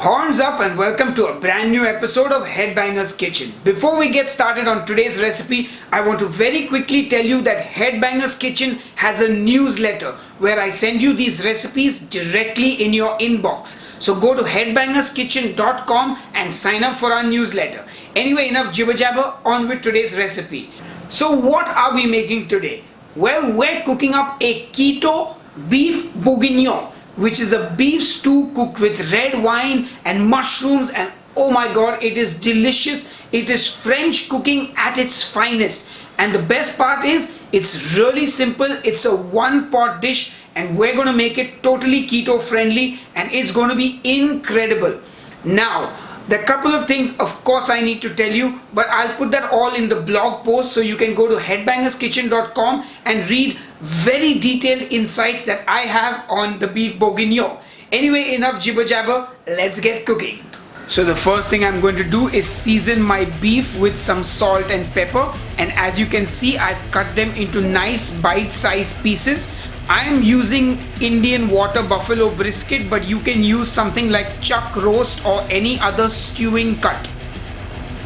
Horns up and welcome to a brand new episode of Headbangers Kitchen. Before we get started on today's recipe, I want to very quickly tell you that Headbangers Kitchen has a newsletter where I send you these recipes directly in your inbox. So go to headbangerskitchen.com and sign up for our newsletter. Anyway, enough jibber jabber, on with today's recipe. So what are we making today? Well, we're cooking up a keto beef bourguignon, which is a beef stew cooked with red wine and mushrooms, and oh my god, it is delicious. It is French cooking at its finest, and the best part is it's really simple. It's a one pot dish and we're going to make it totally keto friendly and it's going to be incredible. Now, there are a couple of things of course I need to tell you, but I'll put that all in the blog post, so you can go to headbangerskitchen.com and read very detailed insights that I have on the beef bourguignon. Anyway, enough jibber jabber, let's get cooking. So the first thing I'm going to do is season my beef with some salt and pepper, and as you can see, I've cut them into nice bite-sized pieces. I'm using Indian water buffalo brisket, but you can use something like chuck roast or any other stewing cut.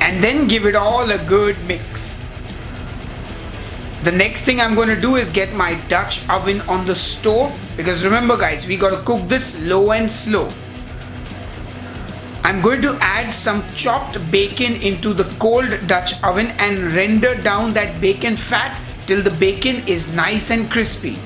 And then give it all a good mix. The next thing I'm going to do is get my Dutch oven on the stove, because remember guys, we got to cook this low and slow. I'm going to add some chopped bacon into the cold Dutch oven and render down that bacon fat till the bacon is nice and crispy.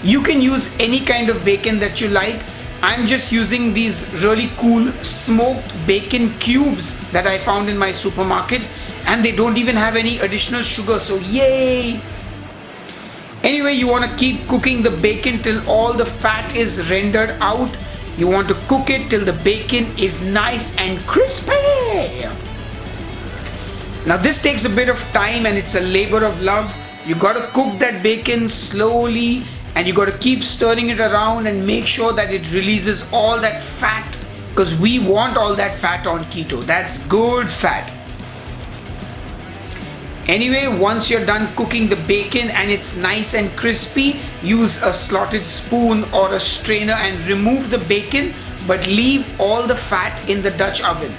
You can use any kind of bacon that you like. I'm just using these really cool smoked bacon cubes that I found in my supermarket, and they don't even have any additional sugar, so yay! Anyway, you want to keep cooking the bacon till all the fat is rendered out. You want to cook it till the bacon is nice and crispy. Now this takes a bit of time and it's a labor of love. You got to cook that bacon slowly, and you got to keep stirring it around and make sure that it releases all that fat, because we want all that fat on keto. That's good fat. Anyway, once you're done cooking the bacon and it's nice and crispy, use a slotted spoon or a strainer and remove the bacon, but leave all the fat in the Dutch oven.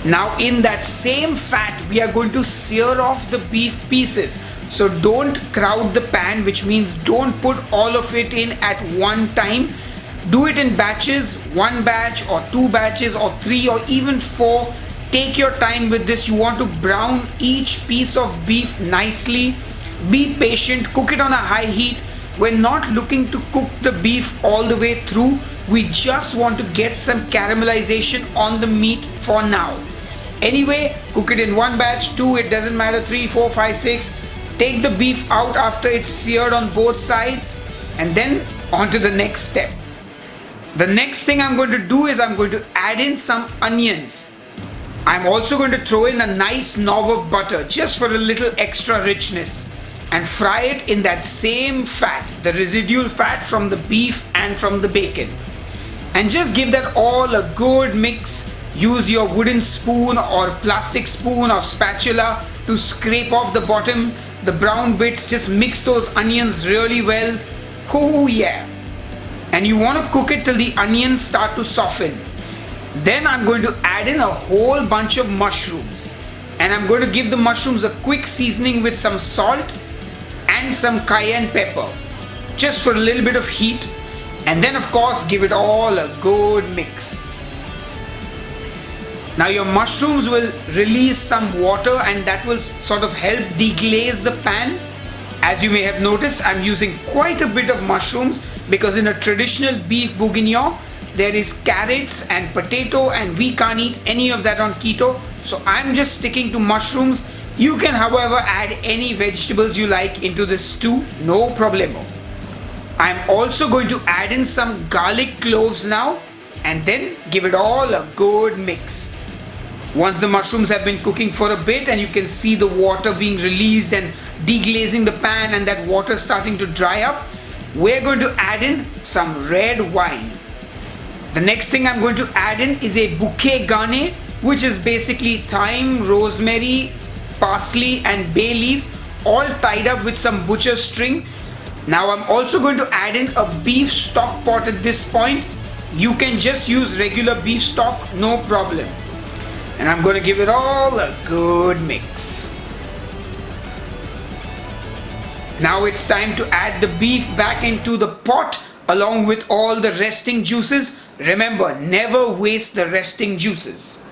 Now in that same fat, we are going to sear off the beef pieces. So don't crowd the pan, which means don't put all of it in at one time. Do it in batches, one batch or two batches or three or even four. Take your time with this. You want to brown each piece of beef nicely. Be patient, cook it on a high heat. We're not looking to cook the beef all the way through. We just want to get some caramelization on the meat for now. Anyway, cook it in one batch, two, it doesn't matter, 3, 4, 5, 6. Take the beef out after it's seared on both sides, and then on to the next step. The next thing I'm going to do is I'm going to add in some onions. I'm also going to throw in a nice knob of butter just for a little extra richness, and fry it in that same fat, the residual fat from the beef and from the bacon. And just give that all a good mix. Use your wooden spoon or plastic spoon or spatula to scrape off the bottom, the brown bits. Just mix those onions really well. Oh yeah. And you want to cook it till the onions start to soften. Then I'm going to add in a whole bunch of mushrooms, and I'm going to give the mushrooms a quick seasoning with some salt and some cayenne pepper, just for a little bit of heat. And then of course give it all a good mix. Now your mushrooms will release some water, and that will sort of help deglaze the pan. As you may have noticed, I'm using quite a bit of mushrooms, because in a traditional beef bourguignon there is carrots and potato, and we can't eat any of that on keto. So I'm just sticking to mushrooms. You can however add any vegetables you like into this stew, no problemo. I'm also going to add in some garlic cloves now, and then give it all a good mix. Once the mushrooms have been cooking for a bit and you can see the water being released and deglazing the pan and that water starting to dry up, we're going to add in some red wine. The next thing I'm going to add in is a bouquet garni, which is basically thyme, rosemary, parsley and bay leaves, all tied up with some butcher string. Now I'm also going to add in a beef stock pot at this point. you can just use regular beef stock, no problem. And I'm going to give it all a good mix. Now it's time to add the beef back into the pot along with all the resting juices. Remember, never waste the resting juices.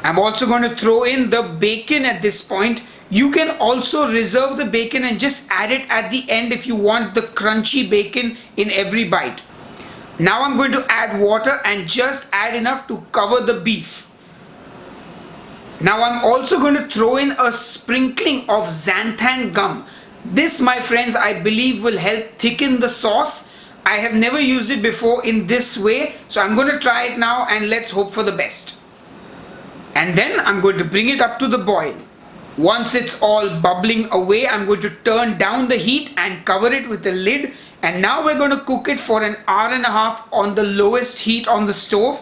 I'm also going to throw in the bacon at this point. You can also reserve the bacon and just add it at the end if you want the crunchy bacon in every bite. Now I'm going to add water and just add enough to cover the beef. Now I'm also going to throw in a sprinkling of xanthan gum. This, my friends, I believe will help thicken the sauce. I have never used it before in this way, so I'm going to try it now and let's hope for the best. And then I'm going to bring it up to the boil. Once it's all bubbling away, I'm going to turn down the heat and cover it with the lid. And now we're going to cook it for an hour and a half on the lowest heat on the stove.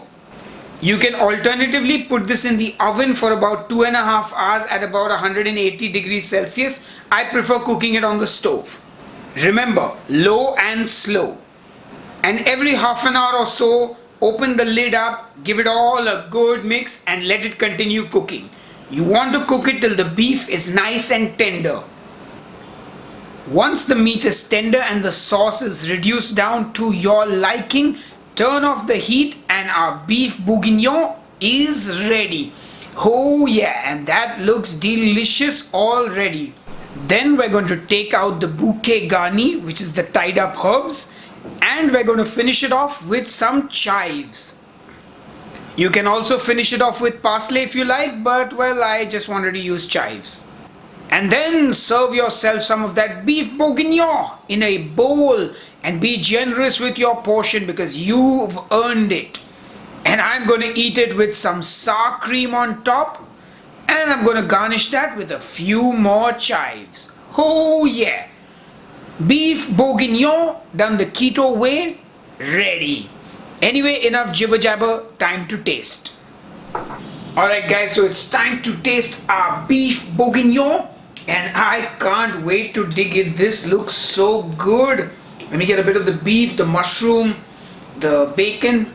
You can alternatively put this in the oven for about 2.5 hours at about 180 degrees Celsius. I prefer cooking it on the stove. Remember, low and slow. And every half an hour or so, open the lid up, give it all a good mix and let it continue cooking. You want to cook it till the beef is nice and tender. Once the meat is tender and the sauce is reduced down to your liking, turn off the heat and our beef bourguignon is ready. Oh yeah, and that looks delicious already. Then we're going to take out the bouquet garni, which is the tied up herbs, and we're going to finish it off with some chives. You can also finish it off with parsley if you like, but well, I just wanted to use chives. And then serve yourself some of that beef bourguignon in a bowl and be generous with your portion because you've earned it. And I'm going to eat it with some sour cream on top, and I'm going to garnish that with a few more chives. Oh yeah! Beef bourguignon done the keto way, ready. Anyway, enough jibber jabber, time to taste. Alright guys, so it's time to taste our beef bourguignon and I can't wait to dig in. This looks so good. Let me get a bit of the beef, the mushroom, the bacon.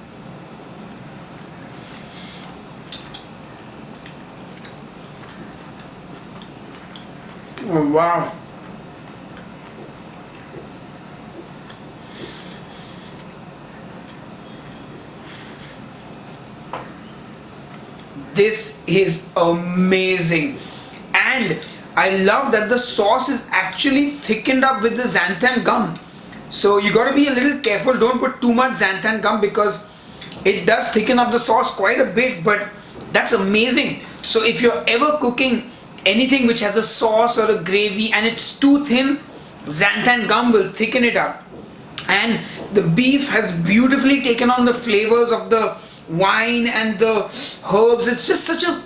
Oh wow. This is amazing, and I love that the sauce is actually thickened up with the xanthan gum. So you got to be a little careful, don't put too much xanthan gum because it does thicken up the sauce quite a bit, but that's amazing. So if you're ever cooking anything which has a sauce or a gravy and it's too thin, xanthan gum will thicken it up. And the beef has beautifully taken on the flavors of the wine and the herbs. It's just such a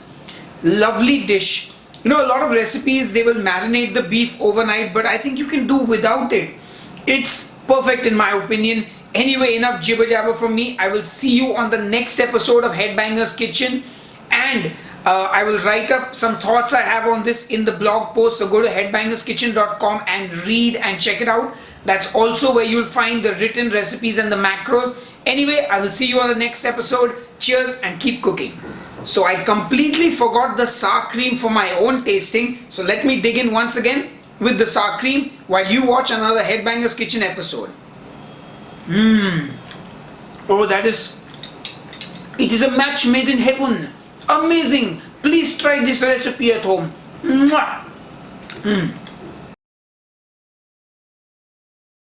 lovely dish. You know, a lot of recipes they will marinate the beef overnight, but I think you can do without it. It's perfect in my opinion. Anyway, enough jibber jabber from me. I will see you on the next episode of Headbanger's Kitchen, and I will write up some thoughts I have on this in the blog post. So go to headbangerskitchen.com and read and check it out. That's also where you'll find the written recipes and the macros. Anyway, I will see you on the next episode. Cheers and keep cooking. So I completely forgot the sour cream for my own tasting. So let me dig in once again with the sour cream while you watch another Headbanger's Kitchen episode. Oh, it is a match made in heaven. Amazing. Please try this recipe at home. Mwah.